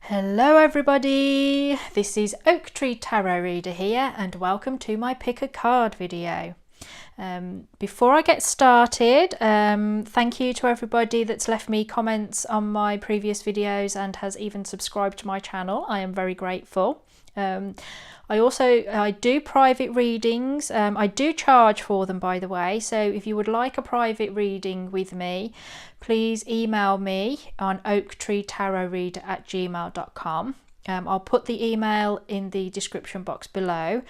Hello everybody, this is Oak Tree Tarot Reader here and welcome to my pick a card video. Before I get started, thank you to everybody that's left me comments on my previous videos and has even subscribed to my channel. I am very grateful. I do private readings. I do charge for them, by the way, so if you would like a private reading with me, please email me on oaktreetarotreader@gmail.com. I'll put the email in the description box below.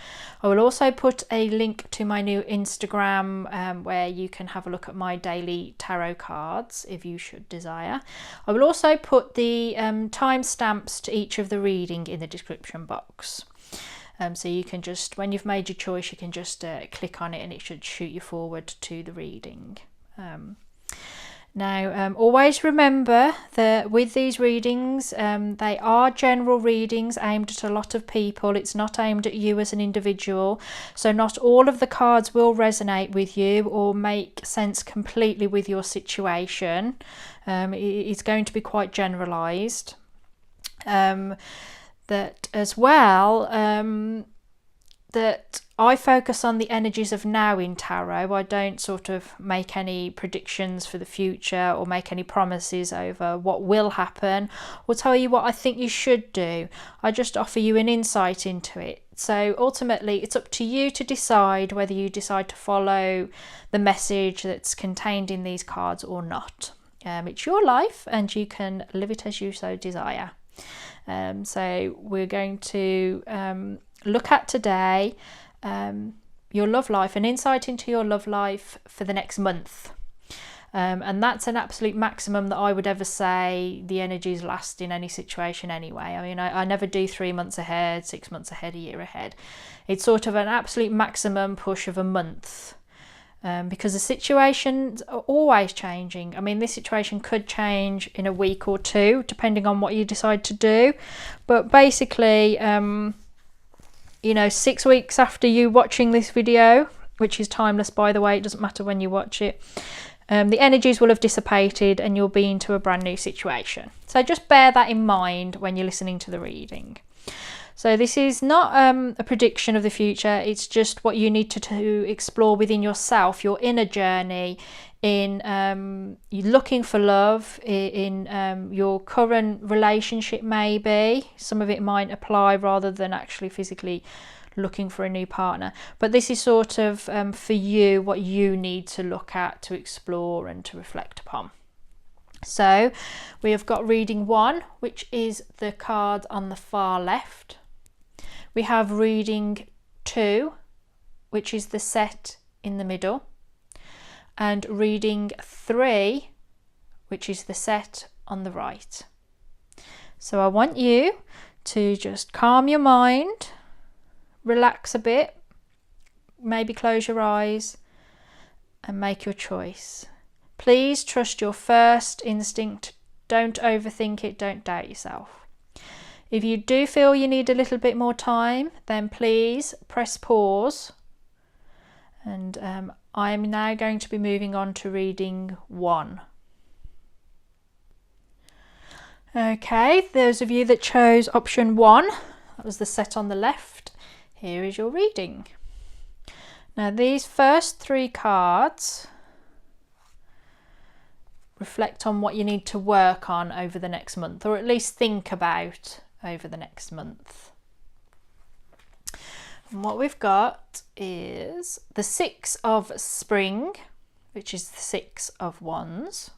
I will also put a link to my new Instagram where you can have a look at my daily tarot cards if you should desire. I will also put the timestamps to each of the reading in the description box. So you can just, when you've made your choice, you can just click on it and it should shoot you forward to the reading. Now, always remember that with these readings, they are general readings aimed at a lot of people. It's not aimed at you as an individual. So not all of the cards will resonate with you or make sense completely with your situation. It's going to be quite generalised. That as well, that I focus on the energies of now in tarot. I don't sort of make any predictions for the future or make any promises over what will happen or tell you what I think you should do. I just offer you an insight into it. So ultimately it's up to you to decide whether you decide to follow the message that's contained in these cards or not. It's your life and you can live it as you so desire. So we're going to look at today your love life, an insight into your love life for the next month. And that's an absolute maximum that I would ever say the energies last in any situation anyway. I mean, I never do 3 months ahead, 6 months ahead, a year ahead. It's sort of an absolute maximum push of a month. Because the situations are always changing. I mean, this situation could change in a week or two, depending on what you decide to do. But basically, 6 weeks after you watching this video, which is timeless, by the way, it doesn't matter when you watch it, the energies will have dissipated and you'll be into a brand new situation. So just bear that in mind when you're listening to the reading. So this is not a prediction of the future, it's just what you need to explore within yourself, your inner journey in looking for love, in your current relationship maybe. Some of it might apply rather than actually physically looking for a new partner. But this is sort of for you, what you need to look at, to explore and to reflect upon. So we have got reading 1, which is the card on the far left. We have reading 2, which is the set in the middle, and reading 3, which is the set on the right. So I want you to just calm your mind, relax a bit, maybe close your eyes and make your choice. Please trust your first instinct. Don't overthink it. Don't doubt yourself. If you do feel you need a little bit more time, then please press pause. And I am now going to be moving on to reading 1. Okay, those of you that chose option 1, that was the set on the left, here is your reading. Now these first 3 cards reflect on what you need to work on over the next month, or at least think about over the next month. And what we've got is the 6 of spring, which is the 6 of wands.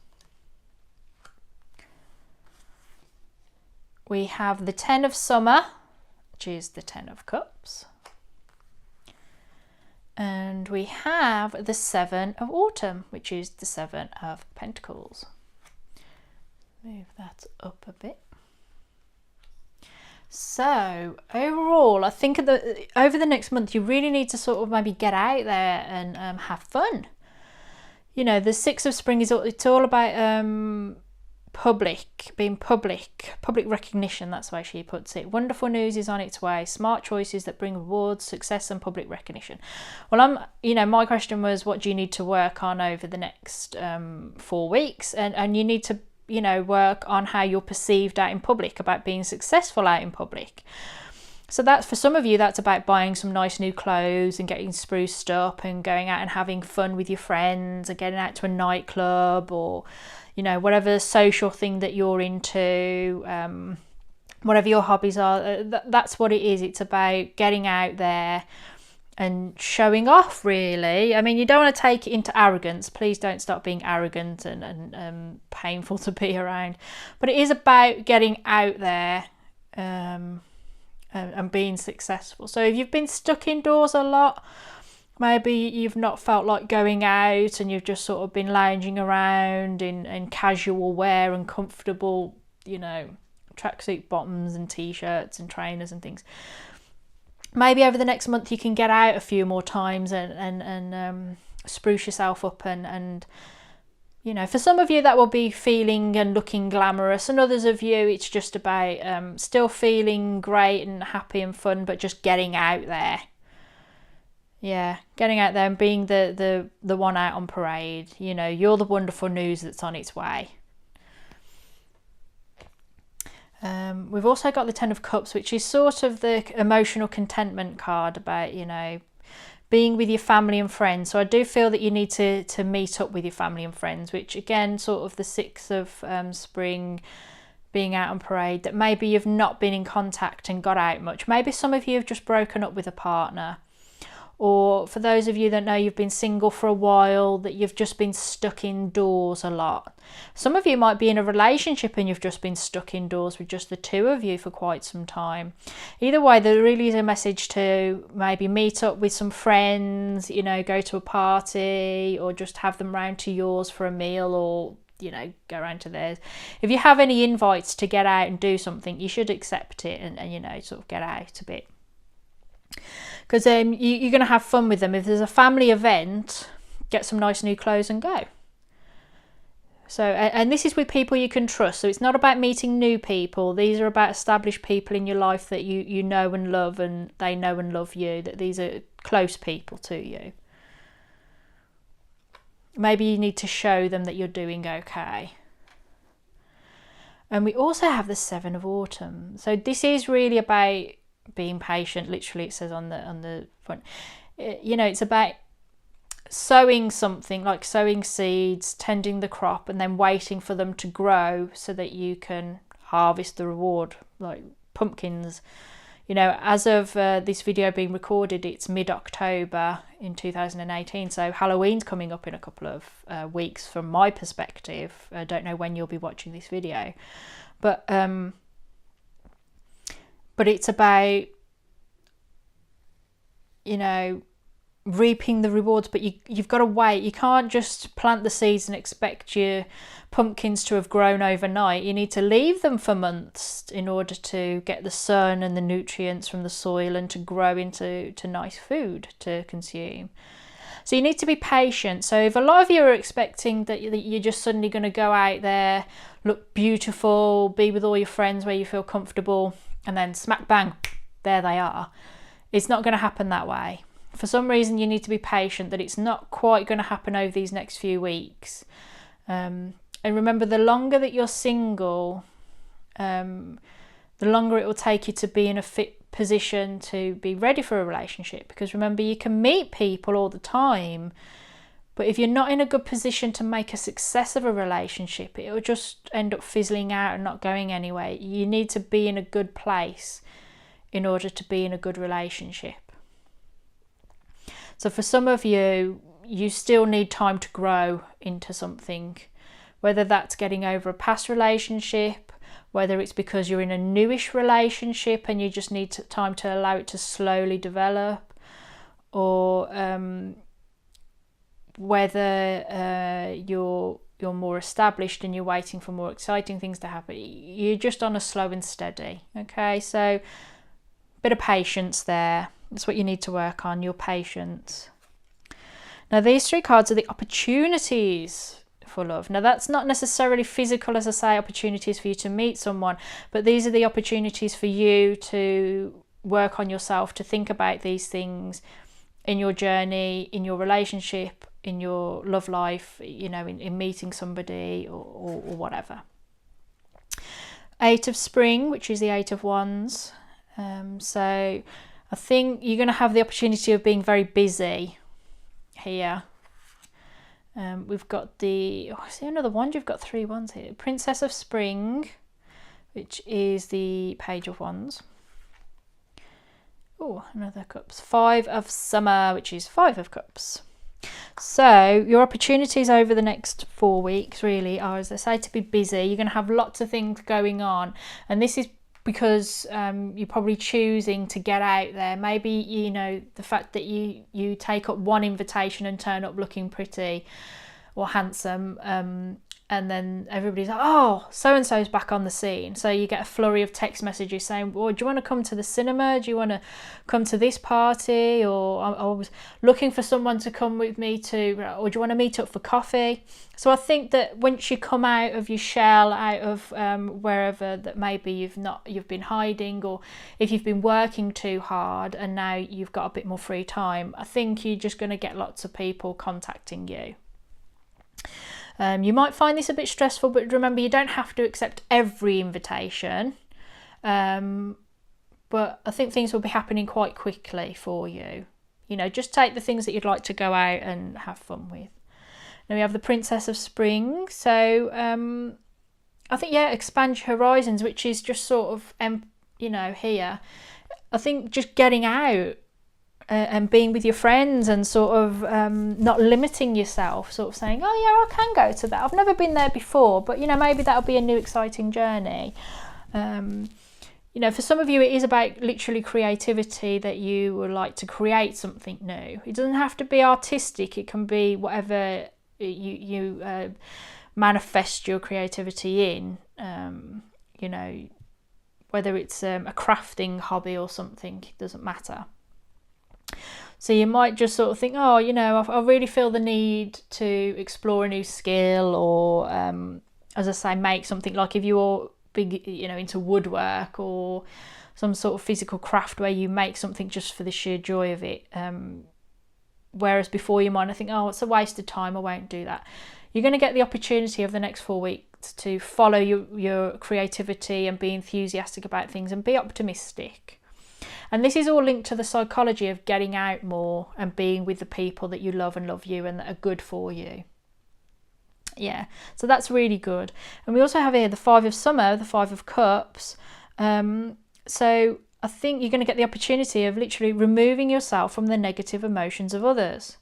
We have the 10 of summer, which is the 10 of cups. And we have the 7 of autumn, which is the 7 of pentacles. Move that up a bit. So overall, I think over the next month, you really need to sort of maybe get out there and have fun. You know, the 6 of spring it's all about public recognition. That's the way she puts it. Wonderful news is on its way. Smart choices that bring rewards, success and public recognition. Well, my question was, what do you need to work on over the next 4 weeks? And you need to you know, work on how you're perceived out in public, about being successful out in public. So that's, for some of you, that's about buying some nice new clothes and getting spruced up and going out and having fun with your friends and getting out to a nightclub, or, you know, whatever social thing that you're into, whatever your hobbies are. That's what it is. It's about getting out there and showing off, really. I mean, you don't want to take it into arrogance. Please don't start being arrogant and painful to be around. But it is about getting out there and being successful. So if you've been stuck indoors a lot, maybe you've not felt like going out and you've just sort of been lounging around in casual wear and comfortable, you know, tracksuit bottoms and t-shirts and trainers and things. Maybe over the next month you can get out a few more times and spruce yourself up and you know, for some of you that will be feeling and looking glamorous, and others of you it's just about still feeling great and happy and fun, but just getting out there. Yeah, getting out there and being the one out on parade. You know, you're the wonderful news that's on its way. We've also got the Ten of Cups, which is sort of the emotional contentment card, about, you know, being with your family and friends. So I do feel that you need to meet up with your family and friends, which again, sort of the 6th of spring, being out on parade, that maybe you've not been in contact and got out much. Maybe some of you have just broken up with a partner. Or for those of you that know you've been single for a while, that you've just been stuck indoors a lot. Some of you might be in a relationship and you've just been stuck indoors with just the two of you for quite some time. Either way, there really is a message to maybe meet up with some friends, you know, go to a party, or just have them round to yours for a meal, or, you know, go around to theirs. If you have any invites to get out and do something, you should accept it and you know, sort of get out a bit. Because you're going to have fun with them. If there's a family event, get some nice new clothes and go. So, and this is with people you can trust. So it's not about meeting new people. These are about established people in your life that you know and love, and they know and love you, that these are close people to you. Maybe you need to show them that you're doing okay. And we also have the 7 of Autumn. So this is really about being patient. Literally, it says on the front. You know, it's about sowing something, like sowing seeds, tending the crop, and then waiting for them to grow so that you can harvest the reward, like pumpkins. You know, as of this video being recorded, it's mid-October in 2018, so Halloween's coming up in a couple of weeks from my perspective. I don't know when you'll be watching this video, but it's about, you know, reaping the rewards, but you've got to wait. You can't just plant the seeds and expect your pumpkins to have grown overnight. You need to leave them for months in order to get the sun and the nutrients from the soil and to grow into nice food to consume. So you need to be patient. So if a lot of you are expecting that you're just suddenly going to go out there, look beautiful, be with all your friends where you feel comfortable, and then smack bang, there they are, it's not going to happen that way. For some reason, you need to be patient, that it's not quite going to happen over these next few weeks. And remember, the longer that you're single, the longer it will take you to be in a fit position to be ready for a relationship. Because remember, you can meet people all the time, but if you're not in a good position to make a success of a relationship, it will just end up fizzling out and not going anywhere. You need to be in a good place in order to be in a good relationship. So for some of you, you still need time to grow into something, whether that's getting over a past relationship, whether it's because you're in a newish relationship and you just need time to allow it to slowly develop, or whether you're more established and you're waiting for more exciting things to happen. You're just on a slow and steady. Okay, so bit of patience there. That's what you need to work on, your patience. Now these 3 cards are the opportunities for love. Now that's not necessarily physical, as I say, opportunities for you to meet someone, but these are the opportunities for you to work on yourself, to think about these things in your journey, in your relationship, in your love life, you know, in meeting somebody or whatever. Eight of Spring, which is the Eight of Wands. So I think you're going to have the opportunity of being very busy here. We've got the, I see another wand, you've got 3 wands here. Princess of Spring, which is the Page of Wands. Oh, another cups. 5 of Summer, which is 5 of Cups. So your opportunities over the next 4 weeks really are, as I say, to be busy. You're going to have lots of things going on, and this is because you're probably choosing to get out there. Maybe, you know, the fact that you take up one invitation and turn up looking pretty or handsome, and then everybody's like, oh, so-and-so's back on the scene. So you get a flurry of text messages saying, well, do you want to come to the cinema? Do you want to come to this party? Or I was looking for someone to come with me to, or do you want to meet up for coffee? So I think that once you come out of your shell, out of wherever that maybe you've been hiding, or if you've been working too hard and now you've got a bit more free time, I think you're just going to get lots of people contacting you. You might find this a bit stressful, but remember, you don't have to accept every invitation. But I think things will be happening quite quickly for you. You know, just take the things that you'd like to go out and have fun with. Now we have the Princess of Spring. So I think, yeah, expand your horizons, which is just sort of, you know, here. I think just getting out and being with your friends and sort of not limiting yourself, sort of saying, oh yeah, I can go to that. I've never been there before, but you know, maybe that'll be a new exciting journey. You know, for some of you, it is about literally creativity, that you would like to create something new. It doesn't have to be artistic. It can be whatever you manifest your creativity in, you know, whether it's a crafting hobby or something, it doesn't matter. So you might just sort of think, oh, you know, I really feel the need to explore a new skill, or as I say, make something. Like if you're big, you know, into woodwork or some sort of physical craft where you make something just for the sheer joy of it. Whereas before you might think, oh, it's a waste of time, I won't do that. You're going to get the opportunity over the next 4 weeks to follow your creativity and be enthusiastic about things and be optimistic. And this is all linked to the psychology of getting out more and being with the people that you love and love you and that are good for you. Yeah, so that's really good. And we also have here the 5 of Summer, the 5 of Cups. So I think you're going to get the opportunity of literally removing yourself from the negative emotions of others.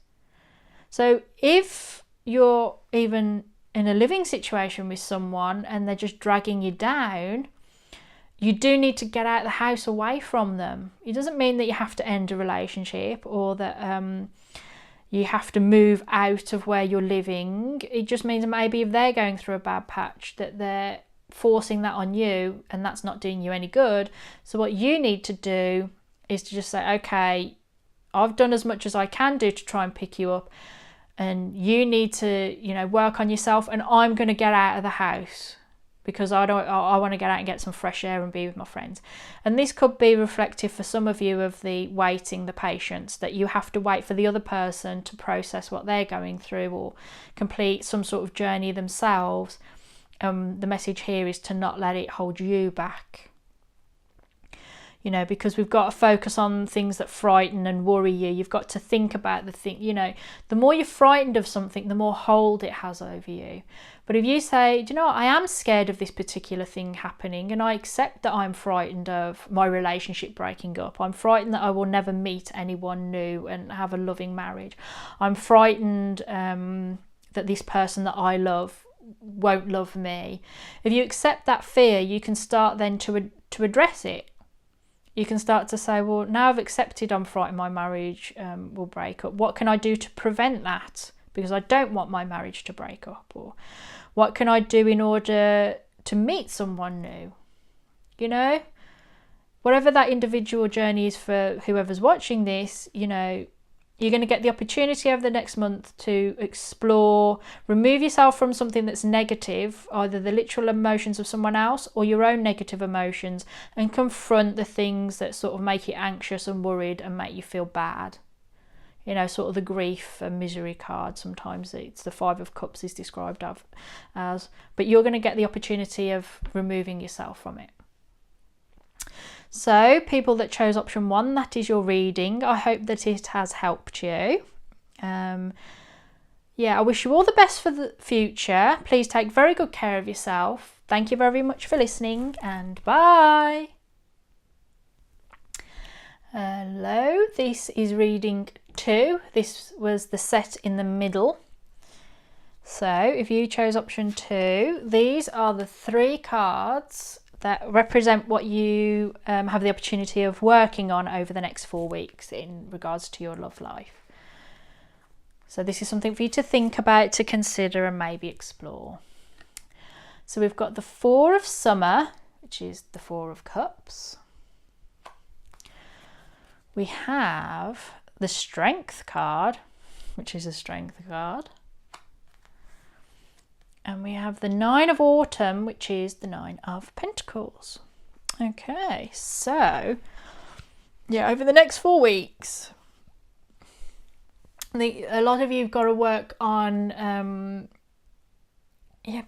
So if you're even in a living situation with someone and they're just dragging you down, you do need to get out of the house away from them. It doesn't mean that you have to end a relationship or that you have to move out of where you're living. It just means maybe if they're going through a bad patch, that they're forcing that on you, and that's not doing you any good. So what you need to do is to just say, okay, I've done as much as I can do to try and pick you up, and you need to, you know, work on yourself, and I'm going to get out of the house because I want to get out and get some fresh air and be with my friends. And this could be reflective for some of you of the waiting, the patience, that you have to wait for the other person to process what they're going through or complete some sort of journey themselves. The message here is to not let it hold you back. You know, because we've got to focus on things that frighten and worry you. You've got to think about the thing, you know, the more you're frightened of something, the more hold it has over you. But if you say, do you know what, I am scared of this particular thing happening, and I accept that I'm frightened of my relationship breaking up. I'm frightened that I will never meet anyone new and have a loving marriage. I'm frightened that this person that I love won't love me. If you accept that fear, you can start then to address it. You can start to say, well, now I've accepted I'm frightened my marriage will break up. What can I do to prevent that? Because I don't want my marriage to break up. Or what can I do in order to meet someone new? You know, whatever that individual journey is for whoever's watching this, you know, you're going to get the opportunity over the next month to explore, remove yourself from something that's negative, either the literal emotions of someone else or your own negative emotions, and confront the things that sort of make you anxious and worried and make you feel bad. you know, sort of the grief and misery card. Sometimes it's the Five of Cups is described as, but you're going to get the opportunity of removing yourself from it. So people that chose option 1, that is your reading. I hope that it has helped you. Yeah, I wish you all the best for the future. Please take very good care of yourself. Thank you very much for listening, and bye. Hello, this is reading 2. This was the set in the middle. So if you chose option 2, these are the 3 cards that represent what you have the opportunity of working on over the next 4 weeks in regards to your love life. So this is something for you to think about, to consider, and maybe explore. So we've got the 4 of Summer, which is the 4 of Cups. We have the Strength card, which is a Strength card. And we have the 9 of Autumn, which is the 9 of Pentacles. Okay, so yeah, over the next 4 weeks, a lot of you have got to work on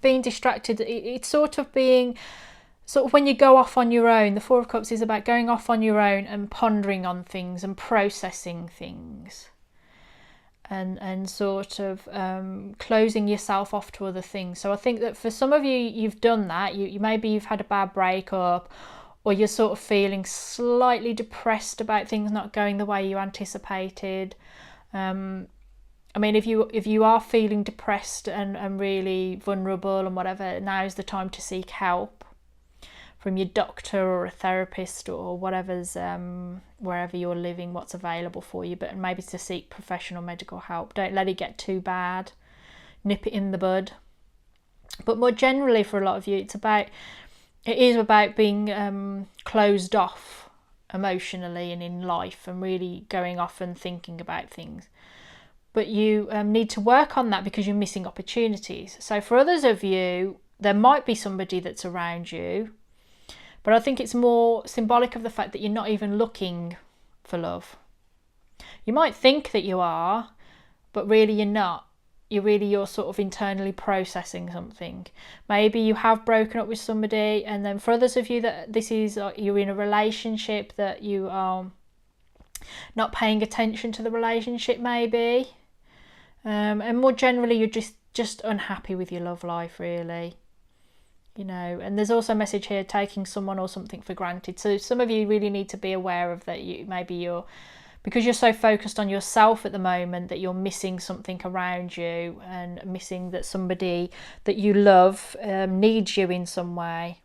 being distracted. It's sort of when you go off on your own. The 4 of Cups is about going off on your own and pondering on things and processing things. And sort of closing yourself off to other things. So I think that for some of you, you've done that. Maybe you've had a bad breakup, or you're sort of feeling slightly depressed about things not going the way you anticipated. I mean, if you are feeling depressed and really vulnerable and whatever, now is the time to seek help from your doctor or a therapist or whatever's wherever you're living, what's available for you, but maybe to seek professional medical help. Don't let it get too bad. Nip it in the bud. But more generally, for a lot of you, it is about being closed off emotionally and in life, and really going off and thinking about things. But you need to work on that because you're missing opportunities. So for others of you, there might be somebody that's around you, but I think it's more symbolic of the fact that you're not even looking for love. You might think that you are, but really you're not. You're sort of internally processing something. Maybe you have broken up with somebody, and then for others of you that this is you're in a relationship that you are not paying attention to the relationship maybe. And more generally you're just unhappy with your love life, really. You know, and there's also a message here, taking someone or something for granted. So some of you really need to be aware of that. Because you're so focused on yourself at the moment, that you're missing something around you, and missing that somebody that you love needs you in some way.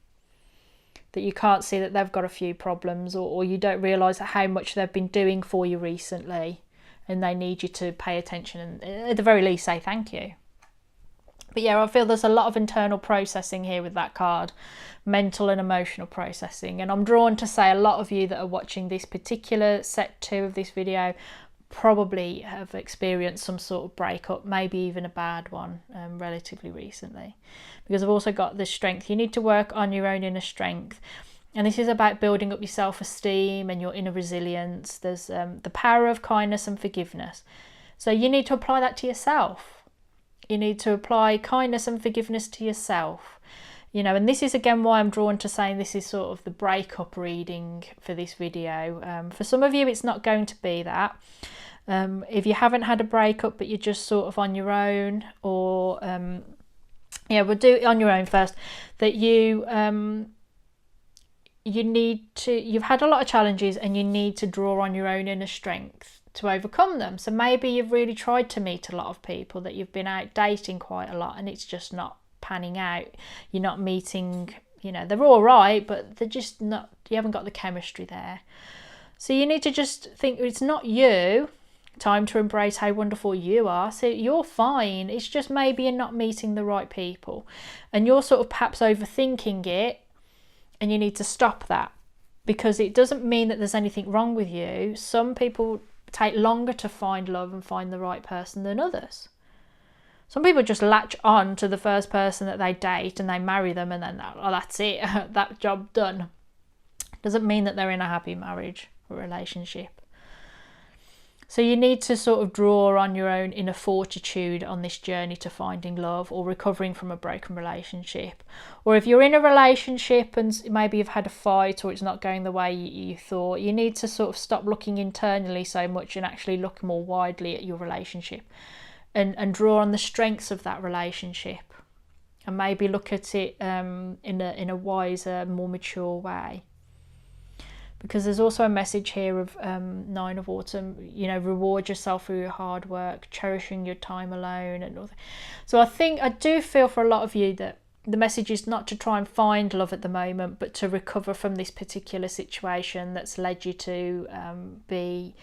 That you can't see that they've got a few problems, or you don't realise how much they've been doing for you recently, and they need you to pay attention and at the very least say thank you. But yeah, I feel there's a lot of internal processing here with that card, mental and emotional processing. And I'm drawn to say a lot of you that are watching this particular set 2 of this video probably have experienced some sort of breakup, maybe even a bad one, relatively recently. Because I've also got the Strength. You need to work on your own inner strength. And this is about building up your self-esteem and your inner resilience. There's the power of kindness and forgiveness. So you need to apply that to yourself. You need to apply kindness and forgiveness to yourself. You know, and this is again why I'm drawn to saying this is sort of the breakup reading for this video. For some of you, it's not going to be that. If you haven't had a breakup, but you're just sort of on your own, or we'll do it on your own first. That you've had a lot of challenges, and you need to draw on your own inner strength to overcome them. So maybe you've really tried to meet a lot of people, that you've been out dating quite a lot, and it's just not panning out. You're not meeting, they're all right, but they're just not, you haven't got the chemistry there. So you need to just think, it's not you. Time to embrace how wonderful you are. So you're fine. It's just maybe you're not meeting the right people, and you're sort of perhaps overthinking it, and you need to stop that, because it doesn't mean that there's anything wrong with you. Some people take longer to find love and find the right person than others. Some people just latch on to the first person that they date, and they marry them, and then that's it, that job done. Doesn't mean that they're in a happy marriage or relationship. So you need to sort of draw on your own inner fortitude on this journey to finding love or recovering from a broken relationship. Or if you're in a relationship and maybe you've had a fight or it's not going the way you thought, you need to sort of stop looking internally so much and actually look more widely at your relationship and draw on the strengths of that relationship and maybe look at it in a wiser, more mature way. Because there's also a message here of 9 of Autumn, you know, reward yourself for your hard work, cherishing your time alone and all that. So I do feel for a lot of you that the message is not to try and find love at the moment, but to recover from this particular situation that's led you to be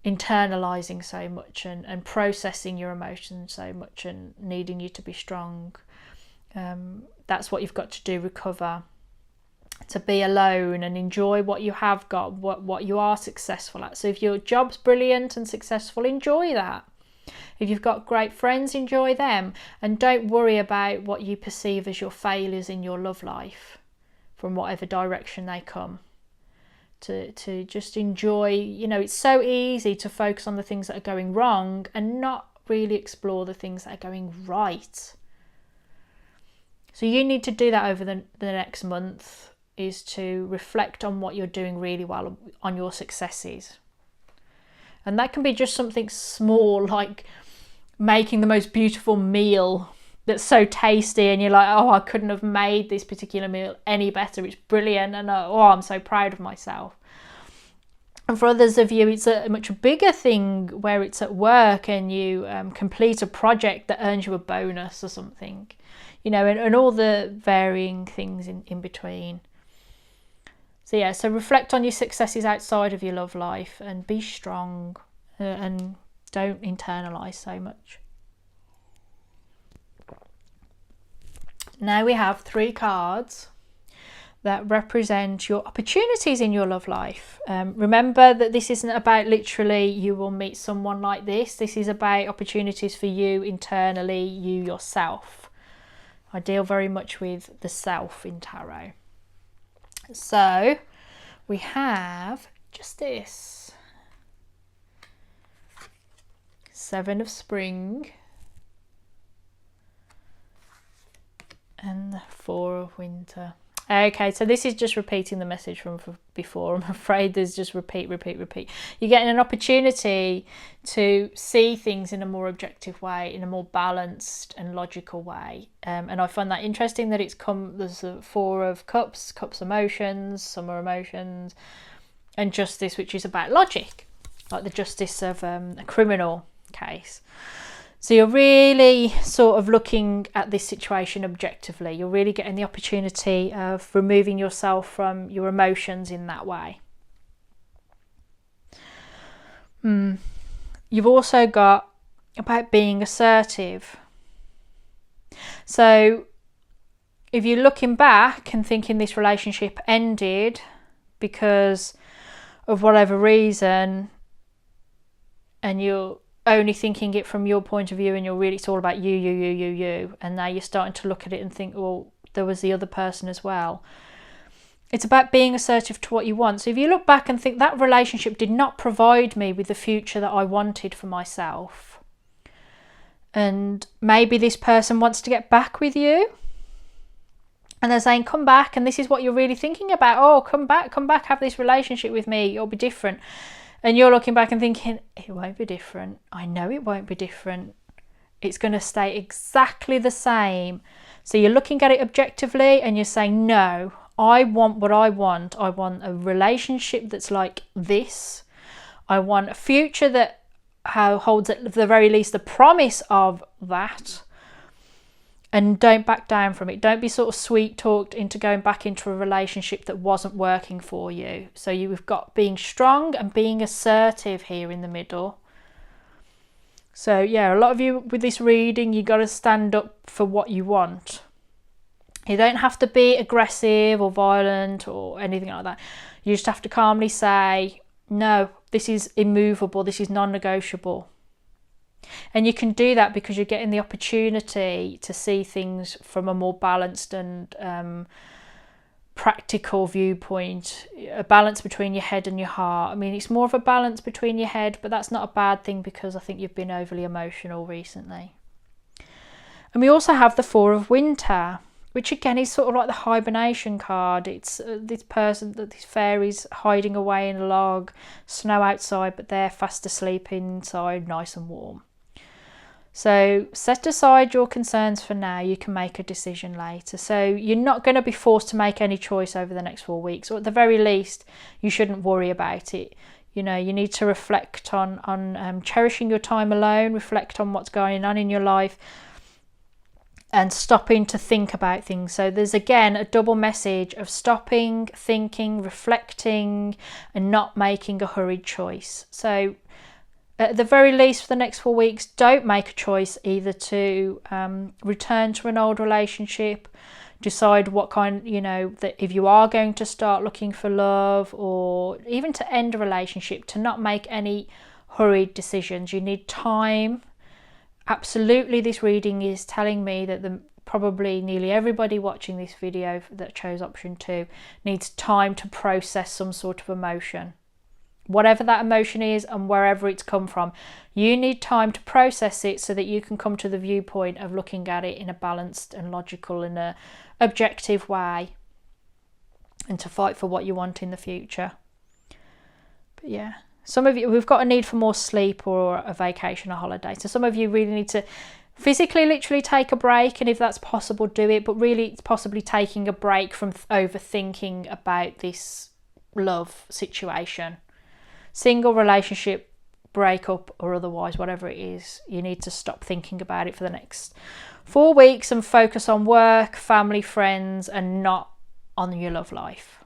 internalizing so much and processing your emotions so much and needing you to be strong. That's what you've got to do, recover. To be alone and enjoy what you have got, what you are successful at. So if your job's brilliant and successful, enjoy that. If you've got great friends, enjoy them. And don't worry about what you perceive as your failures in your love life from whatever direction they come. To just enjoy, you know, it's so easy to focus on the things that are going wrong and not really explore the things that are going right. So you need to do that over the next month, is to reflect on what you're doing really well, on your successes. And that can be just something small, like making the most beautiful meal that's so tasty and you're like, oh, I couldn't have made this particular meal any better, it's brilliant, and oh, I'm so proud of myself. And for others of you, it's a much bigger thing where it's at work and you complete a project that earns you a bonus or something, you know, and all the varying things in between. So yeah, so reflect on your successes outside of your love life and be strong and don't internalize so much. Now we have 3 cards that represent your opportunities in your love life. Remember that this isn't about literally you will meet someone like this. This is about opportunities for you internally, you yourself. I deal very much with the self in tarot. So we have Justice, 7 of Spring, and the 4 of Winter. Okay, so this is just repeating the message from before. I'm afraid there's just repeat. You're getting an opportunity to see things in a more objective way, in a more balanced and logical way. And I find that interesting that there's a 4 of Cups, emotions, summer emotions, and Justice, which is about logic, like the justice of a criminal case. So you're really sort of looking at this situation objectively. You're really getting the opportunity of removing yourself from your emotions in that way. You've also got about being assertive. So if you're looking back and thinking this relationship ended because of whatever reason, and you're only thinking it from your point of view and it's all about you, and now you're starting to look at it and think, well, there was the other person as well. It's about being assertive to what you want. So if you look back and think that relationship did not provide me with the future that I wanted for myself, and maybe this person wants to get back with you and they're saying, come back, and this is what you're really thinking about. Oh, come back, have this relationship with me, it'll be different. And you're looking back and thinking, it won't be different. I know it won't be different. It's going to stay exactly the same. So you're looking at it objectively and you're saying, no, I want what I want. I want a relationship that's like this. I want a future that holds at the very least the promise of that. And don't back down from it. Don't be sort of sweet talked into going back into a relationship that wasn't working for you. So you've got being strong and being assertive here in the middle. So yeah, a lot of you with this reading, you got to stand up for what you want. You don't have to be aggressive or violent or anything like that. You just have to calmly say, no, this is immovable. This is non-negotiable. And you can do that because you're getting the opportunity to see things from a more balanced and practical viewpoint, a balance between your head and your heart. I mean, it's more of a balance between your head, but that's not a bad thing because I think you've been overly emotional recently. And we also have the Four of Winter, which again is sort of like the hibernation card. It's this fairy's hiding away in a log, snow outside, but they're fast asleep inside, nice and warm. So set aside your concerns for now. You can make a decision later. So you're not going to be forced to make any choice over the next 4 weeks, or at the very least, you shouldn't worry about it. You know, you need to reflect on cherishing your time alone, reflect on what's going on in your life, and stopping to think about things. So there's again a double message of stopping, thinking, reflecting, and not making a hurried choice. So at the very least, for the next 4 weeks, don't make a choice either to return to an old relationship, decide what kind, you know, that if you are going to start looking for love, or even to end a relationship, to not make any hurried decisions. You need time. Absolutely, this reading is telling me that probably nearly everybody watching this video that chose option 2 needs time to process some sort of emotion. Whatever that emotion is and wherever it's come from, you need time to process it so that you can come to the viewpoint of looking at it in a balanced and logical and a objective way, and to fight for what you want in the future. But yeah, some of you, we've got a need for more sleep or a vacation or holiday. So some of you really need to physically literally take a break, and if that's possible, do it. But really, it's possibly taking a break from overthinking about this love situation. Single, relationship, breakup, or otherwise, whatever it is, you need to stop thinking about it for the next 4 weeks and focus on work, family, friends, and not on your love life.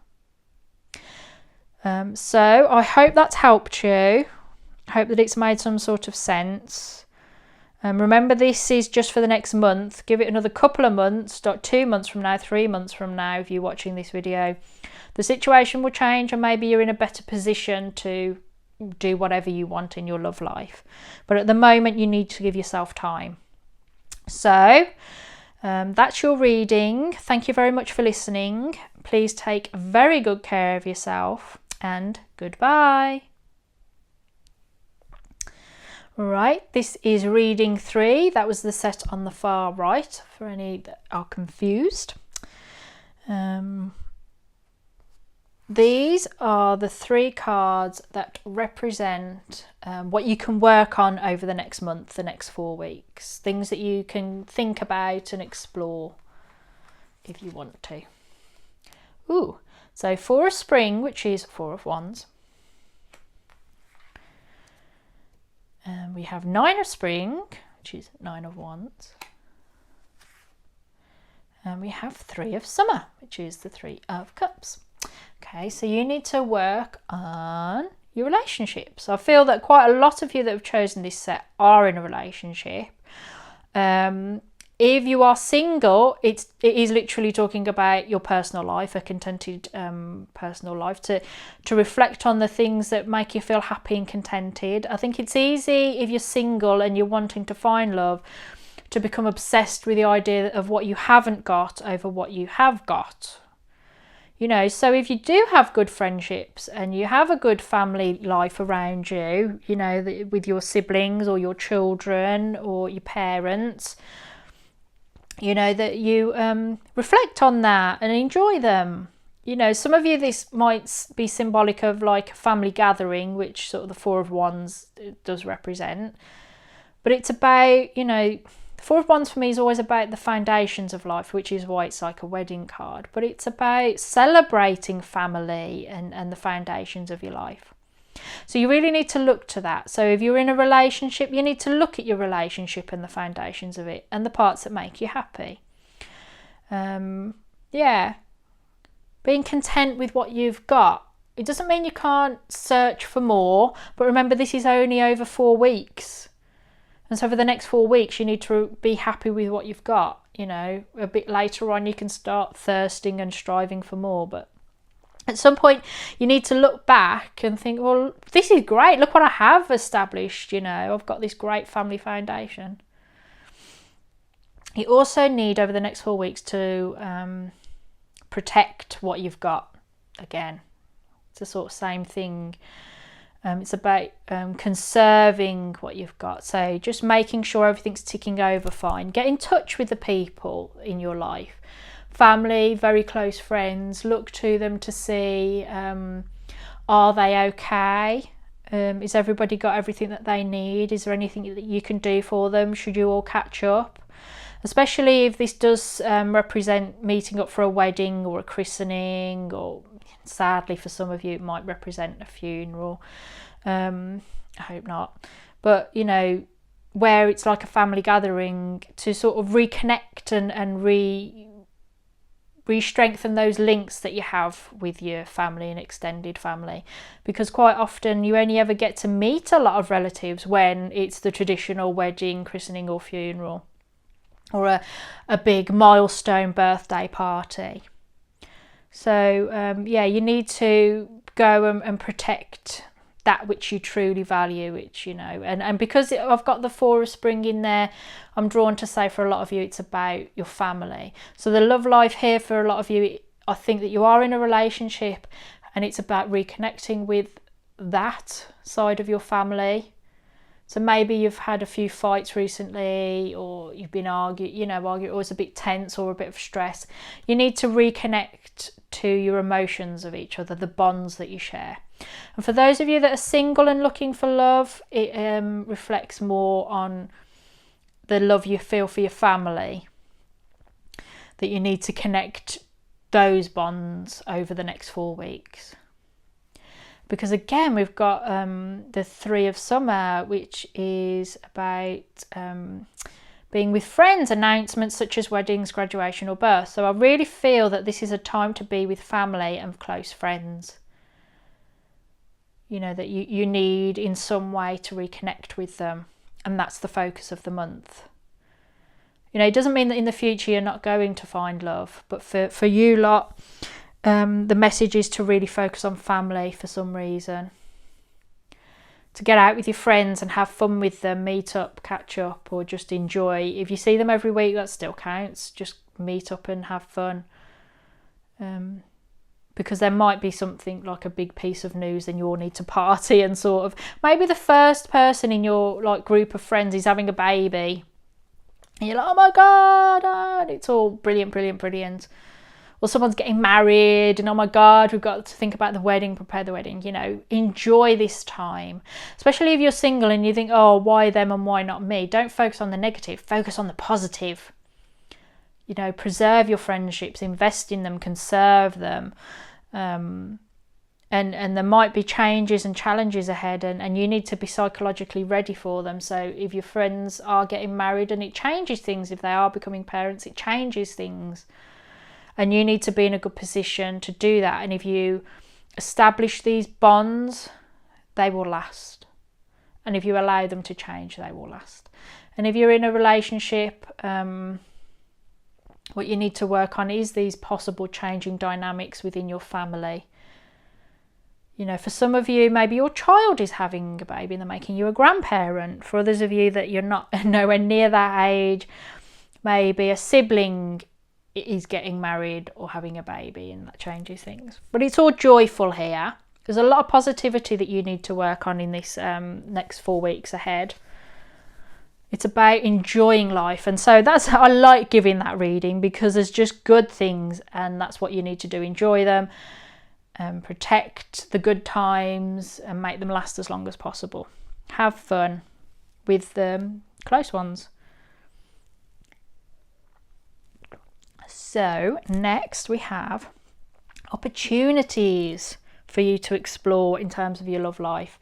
So I hope that's helped you. I hope that it's made some sort of sense. Remember, this is just for the next month. Give it another couple of months, 2 months from now, 3 months from now, if you're watching this video. The situation will change, and maybe you're in a better position to do whatever you want in your love life. But at the moment, you need to give yourself time. So that's your reading. Thank you very much for listening. Please take very good care of yourself, and goodbye. Right, this is reading 3. That was the set on the far right for any that are confused. These are the 3 cards that represent what you can work on over the next month, the next 4 weeks. Things that you can think about and explore if you want to. Ooh, so 4 of Spring, which is 4 of Wands. We have 9 of Spring, which is 9 of Wands. And we have 3 of Summer, which is the 3 of Cups. Okay, so you need to work on your relationships. I feel that quite a lot of you that have chosen this set are in a relationship. If you are single, it is literally talking about your personal life, a contented personal life, to reflect on the things that make you feel happy and contented. I think it's easy if you're single and you're wanting to find love to become obsessed with the idea of what you haven't got over what you have got. You know, so if you do have good friendships and you have a good family life around you, you know, with your siblings or your children or your parents, you know, that you reflect on that and enjoy them. You know, some of you, this might be symbolic of like a family gathering, which sort of the 4 of Wands does represent. But it's about, you know, the 4 of Wands for me is always about the foundations of life, which is why it's like a wedding card. But it's about celebrating family and the foundations of your life. So you really need to look to that. So if you're in a relationship, you need to look at your relationship and the foundations of it and the parts that make you happy. Yeah. Being content with what you've got. It doesn't mean you can't search for more, but remember, this is only over 4 weeks. And so for the next 4 weeks, you need to be happy with what you've got. You know, a bit later on, you can start thirsting and striving for more. But at some point, you need to look back and think, well, this is great. Look what I have established. You know, I've got this great family foundation. You also need, over the next 4 weeks, to protect what you've got. Again, it's the sort of same thing. It's about conserving what you've got. So just making sure everything's ticking over fine. Get in touch with the people in your life. Family, very close friends. Look to them to see, are they okay? Is everybody got everything that they need? Is there anything that you can do for them? Should you all catch up? Especially if this does represent meeting up for a wedding or a christening, or sadly for some of you it might represent a funeral. I hope not. But, you know, where it's like a family gathering, to sort of reconnect and re-strengthen those links that you have with your family and extended family. Because quite often you only ever get to meet a lot of relatives when it's the traditional wedding, christening or funeral, or a big milestone birthday party. So yeah, you need to go and protect that which you truly value, which, you know, and because I've got the Four of Spring in there, I'm drawn to say for a lot of you it's about your family. So the love life here for a lot of you, I think that you are in a relationship and it's about reconnecting with that side of your family. So maybe you've had a few fights recently, or you've been arguing, or it's a bit tense or a bit of stress. You need to reconnect to your emotions of each other, the bonds that you share. And for those of you that are single and looking for love, it reflects more on the love you feel for your family, that you need to connect those bonds over the next 4 weeks. Because again, we've got the Three of Summer, which is about being with friends, announcements such as weddings, graduation or birth. So I really feel that this is a time to be with family and close friends. You know, that you need in some way to reconnect with them. And that's the focus of the month. You know, it doesn't mean that in the future you're not going to find love. But for you lot, the message is to really focus on family for some reason. To get out with your friends and have fun with them, meet up, catch up, or just enjoy. If you see them every week, that still counts. Just meet up and have fun. Because there might be something like a big piece of news and you all need to party, and sort of maybe the first person in your like group of friends is having a baby. And you're like, oh my God, and it's all brilliant, brilliant, brilliant. Or someone's getting married and oh my God, we've got to think about the wedding, prepare the wedding. You know, enjoy this time. Especially if you're single and you think, oh, why them and why not me? Don't focus on the negative, focus on the positive. You know, preserve your friendships, invest in them, conserve them. And there might be changes and challenges ahead, and you need to be psychologically ready for them. So if your friends are getting married and it changes things, if they are becoming parents, it changes things. And you need to be in a good position to do that. And if you establish these bonds, they will last. And if you allow them to change, they will last. And if you're in a relationship, what you need to work on is these possible changing dynamics within your family. You know, for some of you, maybe your child is having a baby and they're making you a grandparent. For others of you that you're not nowhere near that age, maybe a sibling is getting married or having a baby, and that changes things. But it's all joyful here. There's a lot of positivity that you need to work on in this next 4 weeks ahead. It's about enjoying life. And so I like giving that reading, because there's just good things, and that's what you need to do. Enjoy them, protect the good times, and make them last as long as possible. Have fun with the close ones. So next we have opportunities for you to explore in terms of your love life.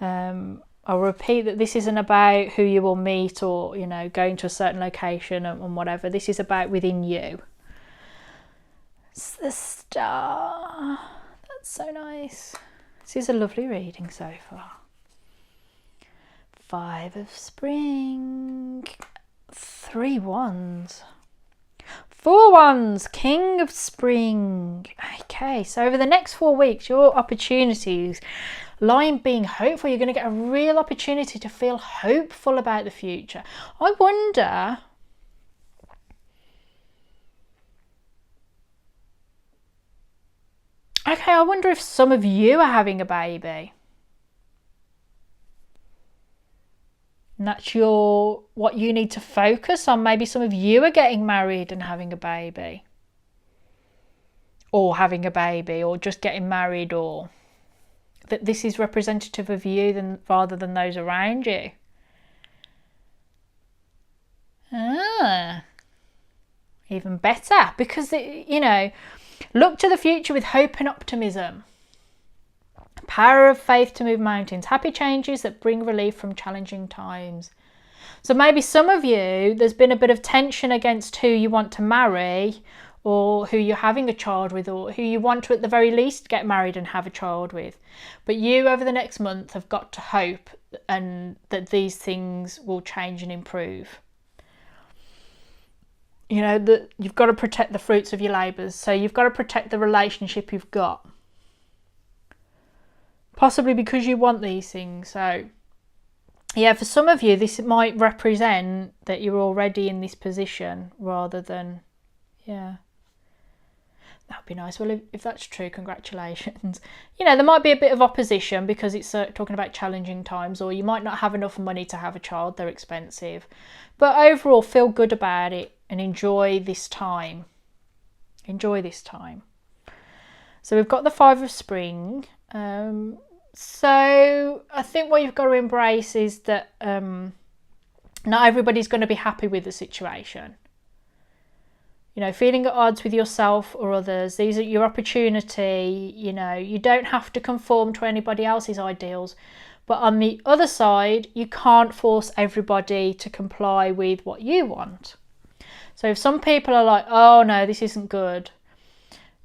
I'll repeat that this isn't about who you will meet or, you know, going to a certain location and whatever. This is about within you. It's the Star. That's so nice. This is a lovely reading so far. 5 of Spring. 3 Wands. 4 Wands, King of Spring. Okay, so over the next 4 weeks, your opportunities lie in being hopeful. You're going to get a real opportunity to feel hopeful about the future. I wonder Okay, I wonder if some of you are having a baby. And that's what you need to focus on. Maybe some of you are getting married and having a baby. Or having a baby, or just getting married, or that this is representative of you rather than those around you. Even better, because look to the future with hope and optimism. Power of faith to move mountains. Happy changes that bring relief from challenging times. So maybe some of you, there's been a bit of tension against who you want to marry, or who you're having a child with, or who you want to at the very least get married and have a child with. But you, over the next month, have got to hope and that these things will change and improve. That you've got to protect the fruits of your labours. So you've got to protect the relationship you've got. Possibly because you want these things. So yeah, for some of you, this might represent that you're already in this position rather than, that'd be nice. Well, if that's true, congratulations. There might be a bit of opposition because it's talking about challenging times, or you might not have enough money to have a child. They're expensive. But overall, feel good about it and enjoy this time. Enjoy this time. So we've got the 5 of Spring. So I think what you've got to embrace is that not everybody's going to be happy with the situation. Feeling at odds with yourself or others, these are your opportunity. You don't have to conform to anybody else's ideals. But on the other side, you can't force everybody to comply with what you want. So if some people are like, oh no, this isn't good,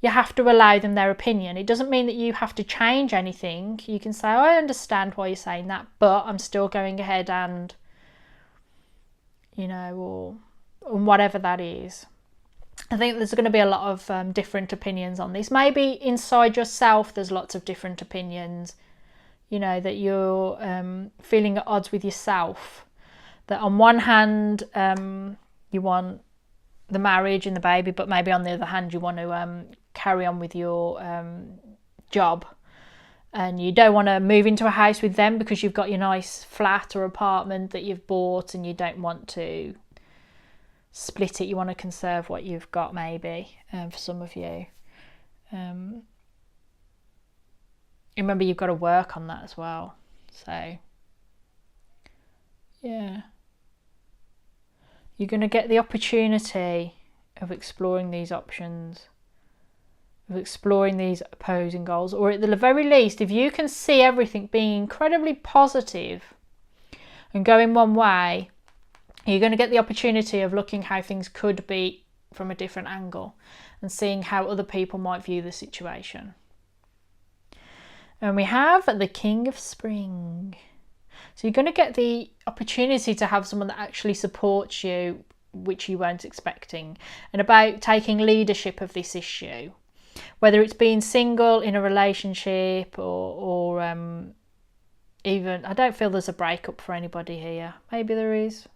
you have to allow them their opinion. It doesn't mean that you have to change anything. You can say, I understand why you're saying that, but I'm still going ahead and, or whatever that is. I think there's going to be a lot of different opinions on this. Maybe inside yourself there's lots of different opinions, that you're feeling at odds with yourself. That on one hand you want the marriage and the baby, but maybe on the other hand you want to carry on with your job, and you don't want to move into a house with them because you've got your nice flat or apartment that you've bought, and you don't want to split it. You want to conserve what you've got, maybe, for some of you. Remember, you've got to work on that as well. So yeah, you're going to get the opportunity of exploring these options, of exploring these opposing goals, or at the very least, if you can see everything being incredibly positive and going one way, you're going to get the opportunity of looking how things could be from a different angle and seeing how other people might view the situation. And we have the King of Spring. So you're going to get the opportunity to have someone that actually supports you, which you weren't expecting, and about taking leadership of this issue, whether it's being single in a relationship or even, I don't feel there's a breakup for anybody here. Maybe there is.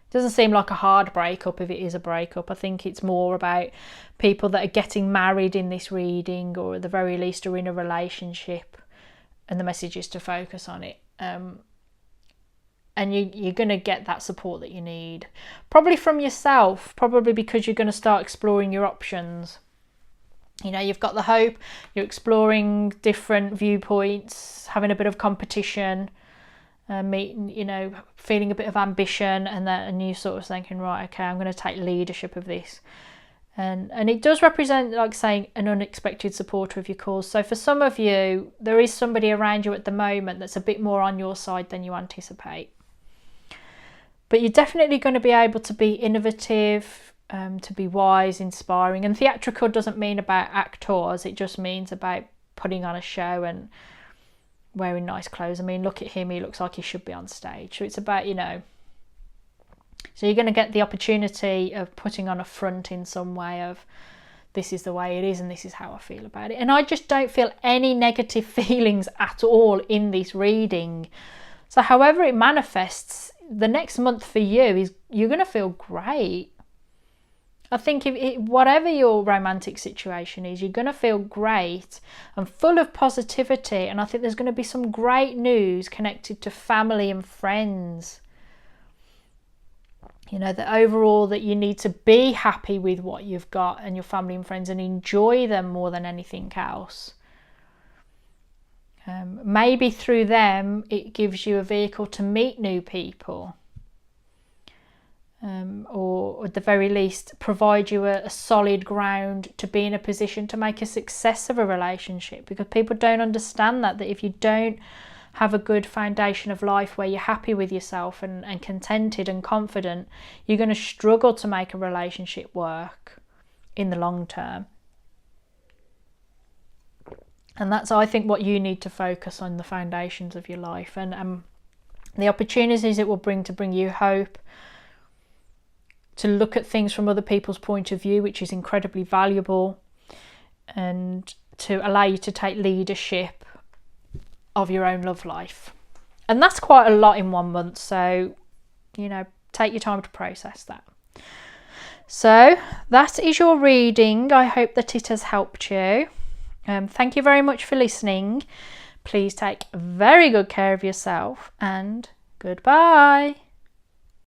It doesn't seem like a hard breakup if it is a breakup. I think it's more about people that are getting married in this reading, or at the very least are in a relationship, and the message is to focus on it. And you're going to get that support that you need. Probably from yourself, probably because you're going to start exploring your options. You've got the hope, you're exploring different viewpoints, having a bit of competition, feeling a bit of ambition, and you sort of thinking, right, okay, I'm going to take leadership of this. And it does represent, like saying, an unexpected supporter of your cause. So for some of you, there is somebody around you at the moment that's a bit more on your side than you anticipate. But you're definitely going to be able to be innovative, to be wise, inspiring. And theatrical doesn't mean about actors, it just means about putting on a show and wearing nice clothes. I mean, look at him, he looks like he should be on stage. So it's about, so you're going to get the opportunity of putting on a front in some way of, this is the way it is and this is how I feel about it. And I just don't feel any negative feelings at all in this reading. So however it manifests, the next month for you is, you're going to feel great. I think whatever your romantic situation is, you're going to feel great and full of positivity. And I think there's going to be some great news connected to family and friends. You know, that overall that you need to be happy with what you've got and your family and friends and enjoy them more than anything else. Maybe through them, it gives you a vehicle to meet new people. Or at the very least provide you a solid ground to be in a position to make a success of a relationship, because people don't understand that if you don't have a good foundation of life where you're happy with yourself and contented and confident, you're going to struggle to make a relationship work in the long term. And that's, I think, what you need to focus on, the foundations of your life and the opportunities it will bring to bring you hope, to look at things from other people's point of view, which is incredibly valuable, and to allow you to take leadership of your own love life. And that's quite a lot in 1 month, so, you know, take your time to process that. So that is your reading. I hope that it has helped you. Thank you very much for listening. Please take very good care of yourself, and goodbye.